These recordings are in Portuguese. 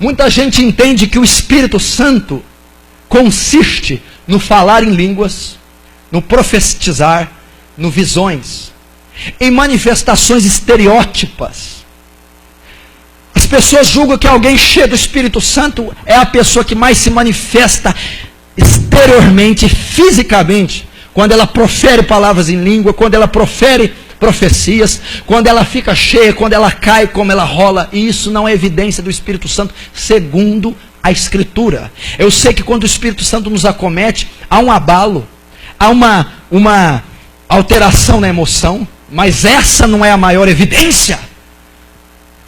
Muita gente entende que o Espírito Santo consiste no falar em línguas, no profetizar, no visões, em manifestações estereótipas. As pessoas julgam que alguém cheio do Espírito Santo é a pessoa que mais se manifesta exteriormente, fisicamente, quando ela profere palavras em língua, quando ela profere profecias, quando ela fica cheia, quando ela cai, como ela rola. E isso não é evidência do Espírito Santo, segundo a Escritura. Eu sei que quando o Espírito Santo nos acomete, há um abalo, há uma alteração na emoção, mas essa não é a maior evidência.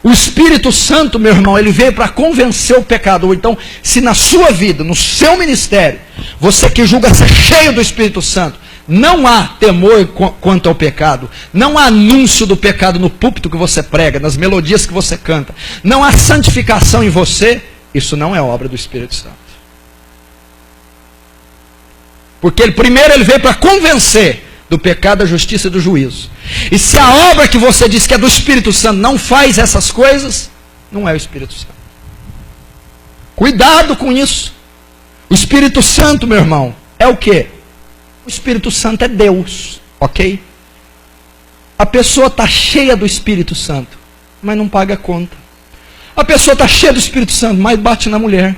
O Espírito Santo, meu irmão, ele veio para convencer o pecador. Então, se na sua vida, no seu ministério, você que julga ser cheio do Espírito Santo, não há temor quanto ao pecado, não há anúncio do pecado no púlpito que você prega, nas melodias que você canta, não há santificação em você, isso não é obra do Espírito Santo. Porque primeiro ele veio para convencer do pecado, da justiça e do juízo. E se a obra que você diz que é do Espírito Santo não faz essas coisas, não é o Espírito Santo. Cuidado com isso. O Espírito Santo, meu irmão, é o quê? O Espírito Santo é Deus, ok? A pessoa está cheia do Espírito Santo, mas não paga a conta. A pessoa está cheia do Espírito Santo, mas bate na mulher.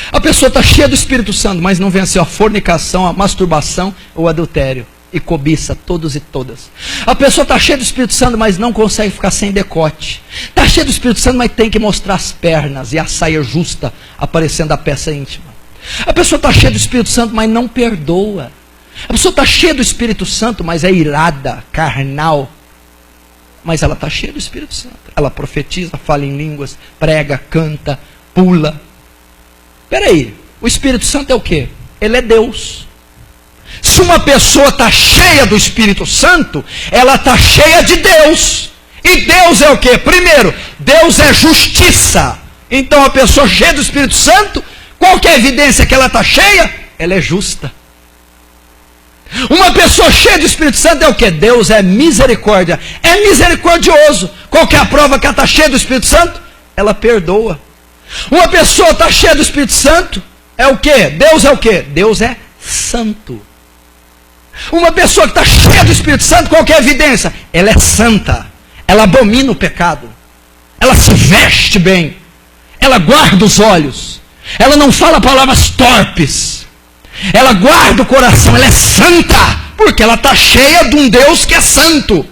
A pessoa está cheia do Espírito Santo, mas não venceu a fornicação, a masturbação ou o adultério. E cobiça todos e todas. A pessoa está cheia do Espírito Santo, mas não consegue ficar sem decote. Está cheia do Espírito Santo, mas tem que mostrar as pernas e a saia justa aparecendo a peça íntima. A pessoa está cheia do Espírito Santo, mas não perdoa. A pessoa está cheia do Espírito Santo, mas é irada, carnal. Mas ela está cheia do Espírito Santo. Ela profetiza, fala em línguas, prega, canta, pula. Espera aí, o Espírito Santo é o quê? Ele é Deus. Se uma pessoa está cheia do Espírito Santo, ela está cheia de Deus. E Deus é o quê? Primeiro, Deus é justiça. Então a pessoa cheia do Espírito Santo, qual que é a evidência que ela está cheia? Ela é justa. Uma pessoa cheia do Espírito Santo é o quê? Deus é misericórdia. É misericordioso. Qual que é a prova que ela está cheia do Espírito Santo? Ela perdoa. Uma pessoa está cheia do Espírito Santo, é o quê? Deus é o quê? Deus é santo. Uma pessoa que está cheia do Espírito Santo, qual que é a evidência? Ela é santa. Ela abomina o pecado. Ela se veste bem. Ela guarda os olhos. Ela não fala palavras torpes. Ela guarda o coração. Ela é santa. Porque ela está cheia de um Deus que é santo.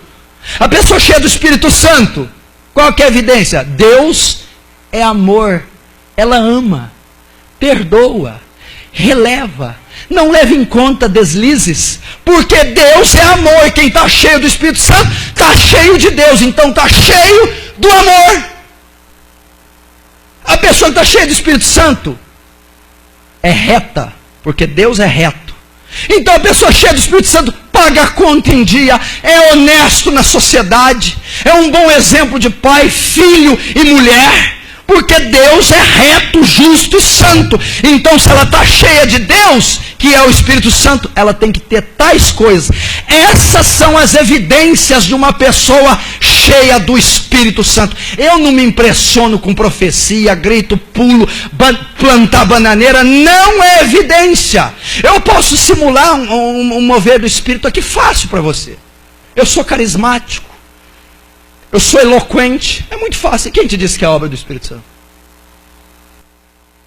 A pessoa cheia do Espírito Santo, qual que é a evidência? Deus é amor. Ela ama, perdoa, releva, não leva em conta deslizes, porque Deus é amor, e quem está cheio do Espírito Santo, está cheio de Deus, então está cheio do amor. A pessoa que está cheia do Espírito Santo é reta, porque Deus é reto. Então a pessoa cheia do Espírito Santo paga a conta em dia, é honesto na sociedade, é um bom exemplo de pai, filho e mulher, porque Deus é reto, justo e santo. Então se ela está cheia de Deus, que é o Espírito Santo, ela tem que ter tais coisas. Essas são as evidências de uma pessoa cheia do Espírito Santo. Eu não me impressiono com profecia, grito, pulo, plantar bananeira, não é evidência. Eu posso simular um mover do Espírito aqui fácil para você. Eu sou carismático. Eu sou eloquente. É muito fácil. Quem te disse que é a obra do Espírito Santo?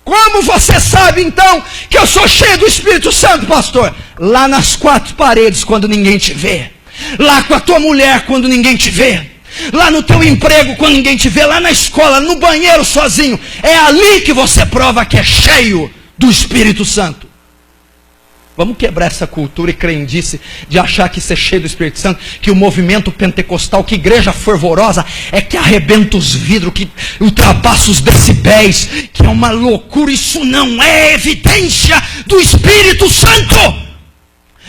Como você sabe então que eu sou cheio do Espírito Santo, pastor? Lá nas quatro paredes, quando ninguém te vê. Lá com a tua mulher, quando ninguém te vê. Lá no teu emprego, quando ninguém te vê. Lá na escola, no banheiro sozinho. É ali que você prova que é cheio do Espírito Santo. Vamos quebrar essa cultura e crendice de achar que ser cheio do Espírito Santo, que o movimento pentecostal, que igreja fervorosa, é que arrebenta os vidros, que ultrapassa os decibéis, que é uma loucura. Isso não é evidência do Espírito Santo.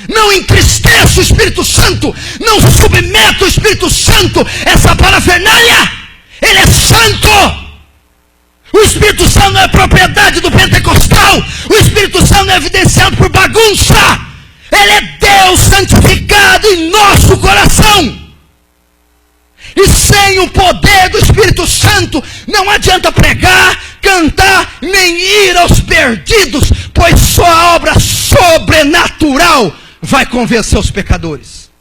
Não entristeça o Espírito Santo, não submeta o Espírito Santo, essa parafernália. Ele é santo. O Espírito Santo não é propriedade do pentecostal. O Espírito Santo não é evidenciado por bagunça. Ele é Deus santificado em nosso coração. E sem o poder do Espírito Santo, não adianta pregar, cantar, nem ir aos perdidos, pois só a obra sobrenatural vai convencer os pecadores.